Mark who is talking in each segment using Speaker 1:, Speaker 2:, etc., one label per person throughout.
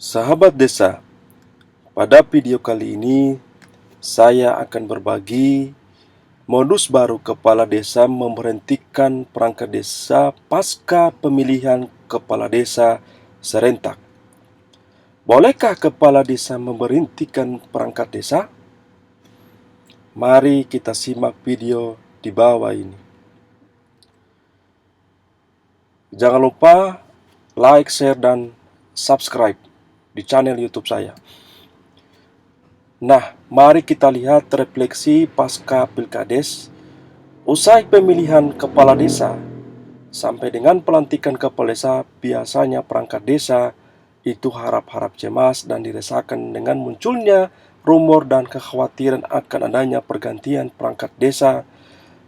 Speaker 1: Sahabat desa, pada video kali ini saya akan berbagi modus baru kepala desa memberhentikan perangkat desa pasca pemilihan kepala desa serentak. Bolehkah kepala desa memberhentikan perangkat desa? Mari kita simak video di bawah ini. Jangan lupa like, share, dan subscribe di channel YouTube saya. Nah, mari kita lihat refleksi pasca Pilkades. Usai pemilihan kepala desa sampai dengan pelantikan kepala desa, biasanya perangkat desa itu harap-harap cemas dan diresahkan dengan munculnya rumor dan kekhawatiran akan adanya pergantian perangkat desa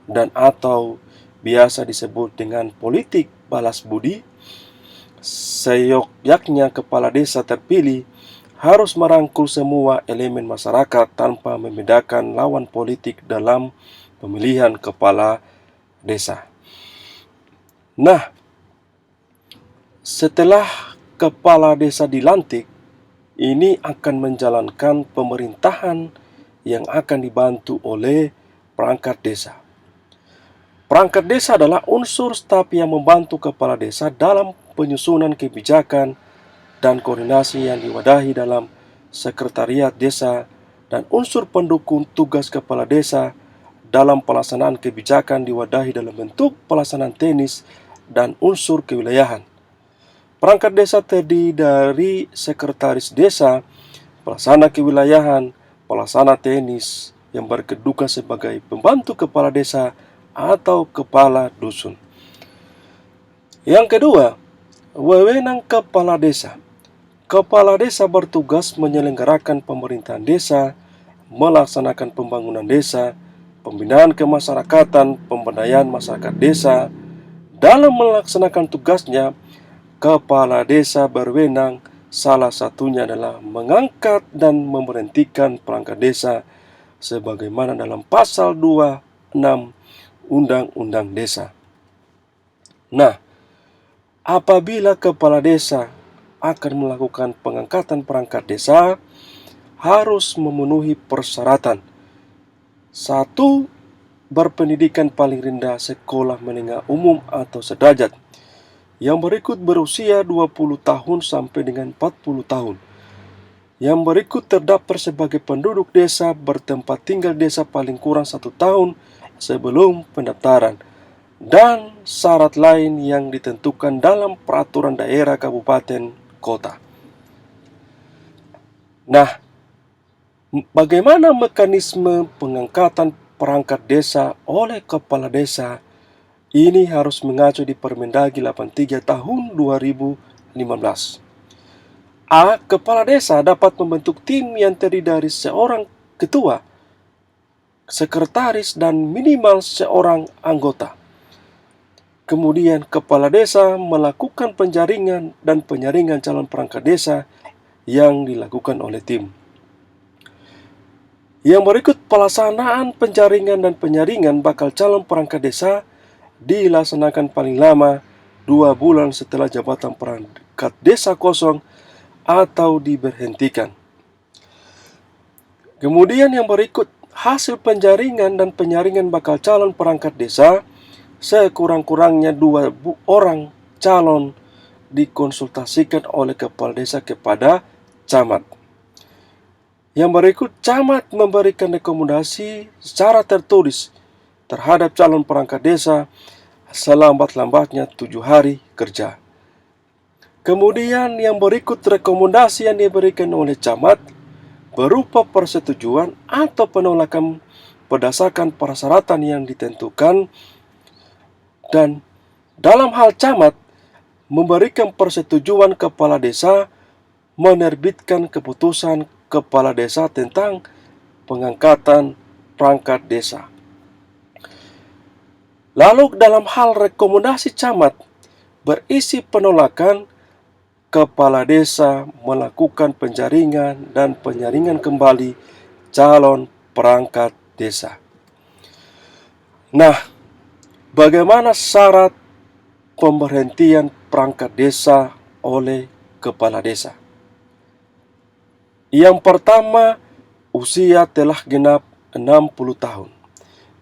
Speaker 1: dan atau biasa disebut dengan politik balas budi. Seyogyaknya kepala desa terpilih harus merangkul semua elemen masyarakat tanpa membedakan lawan politik dalam pemilihan kepala desa. Nah, setelah kepala desa dilantik, ini akan menjalankan pemerintahan yang akan dibantu oleh perangkat desa. Perangkat desa adalah unsur staf yang membantu kepala desa dalam penyusunan kebijakan dan koordinasi yang diwadahi dalam sekretariat desa dan unsur pendukung tugas kepala desa dalam pelaksanaan kebijakan diwadahi dalam bentuk pelaksanaan teknis dan unsur kewilayahan. Perangkat desa terdiri dari sekretaris desa, pelaksana kewilayahan, pelaksana teknis yang berkedudukan sebagai pembantu kepala desa atau kepala dusun. Yang kedua, wewenang kepala desa. Kepala desa bertugas menyelenggarakan pemerintahan desa, melaksanakan pembangunan desa, pembinaan kemasyarakatan, pemberdayaan masyarakat desa. Dalam melaksanakan tugasnya, kepala desa berwenang salah satunya adalah mengangkat dan memberhentikan perangkat desa sebagaimana dalam pasal 26 Undang-Undang Desa. Nah, apabila kepala desa akan melakukan pengangkatan perangkat desa, harus memenuhi persyaratan. 1. Berpendidikan paling rendah sekolah menengah umum atau sederajat. Yang berikut berusia 20 tahun sampai dengan 40 tahun. Yang berikut terdaftar sebagai penduduk desa bertempat tinggal desa paling kurang 1 tahun sebelum pendaftaran. Dan syarat lain yang ditentukan dalam peraturan daerah kabupaten kota. Nah, bagaimana mekanisme pengangkatan perangkat desa oleh kepala desa? Ini harus mengacu di Permendagri 83 tahun 2015. A. Kepala desa dapat membentuk tim yang terdiri dari seorang ketua, sekretaris, dan minimal seorang anggota. Kemudian kepala desa melakukan penjaringan dan penyaringan calon perangkat desa yang dilakukan oleh tim. Yang berikut pelaksanaan penjaringan dan penyaringan bakal calon perangkat desa dilaksanakan paling lama 2 bulan setelah jabatan perangkat desa kosong atau diberhentikan. Kemudian yang berikut hasil penjaringan dan penyaringan bakal calon perangkat desa sekurang-kurangnya 2 orang calon dikonsultasikan oleh kepala desa kepada camat. Yang berikut camat memberikan rekomendasi secara tertulis terhadap calon perangkat desa selambat-lambatnya 7 hari kerja. Kemudian yang berikut rekomendasi yang diberikan oleh camat berupa persetujuan atau penolakan berdasarkan persyaratan yang ditentukan. Dan dalam hal camat memberikan persetujuan kepala desa menerbitkan keputusan kepala desa tentang pengangkatan perangkat desa. Lalu dalam hal rekomendasi camat berisi penolakan, kepala desa melakukan penjaringan dan penyaringan kembali calon perangkat desa. Nah, bagaimana syarat pemberhentian perangkat desa oleh kepala desa? Yang pertama, usia telah genap 60 tahun.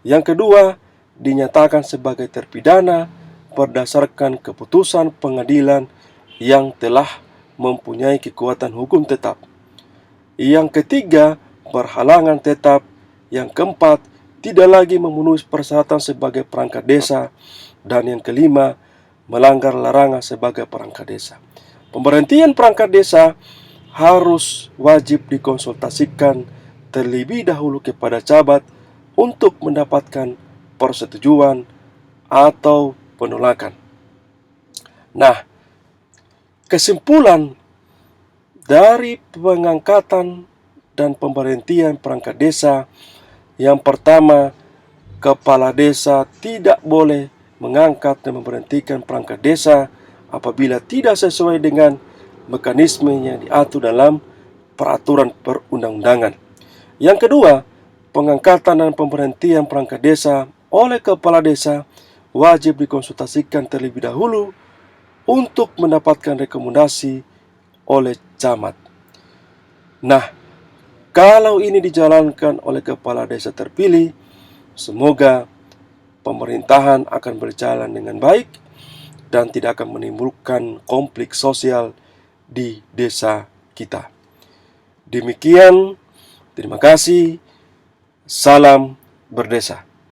Speaker 1: Yang kedua, dinyatakan sebagai terpidana berdasarkan keputusan pengadilan yang telah mempunyai kekuatan hukum tetap. Yang ketiga, berhalangan tetap. Yang keempat, tidak lagi memenuhi persyaratan sebagai perangkat desa. Dan yang kelima, melanggar larangan sebagai perangkat desa. Pemberhentian perangkat desa harus wajib dikonsultasikan terlebih dahulu kepada camat untuk mendapatkan persetujuan atau penolakan. Nah, kesimpulan dari pengangkatan dan pemberhentian perangkat desa, yang pertama, kepala desa tidak boleh mengangkat dan memberhentikan perangkat desa apabila tidak sesuai dengan mekanisme yang diatur dalam peraturan perundang-undangan. Yang kedua, pengangkatan dan pemberhentian perangkat desa oleh kepala desa wajib dikonsultasikan terlebih dahulu untuk mendapatkan rekomendasi oleh camat. Nah, kalau ini dijalankan oleh kepala desa terpilih, semoga pemerintahan akan berjalan dengan baik dan tidak akan menimbulkan konflik sosial di desa kita. Demikian, terima kasih. Salam berdesa.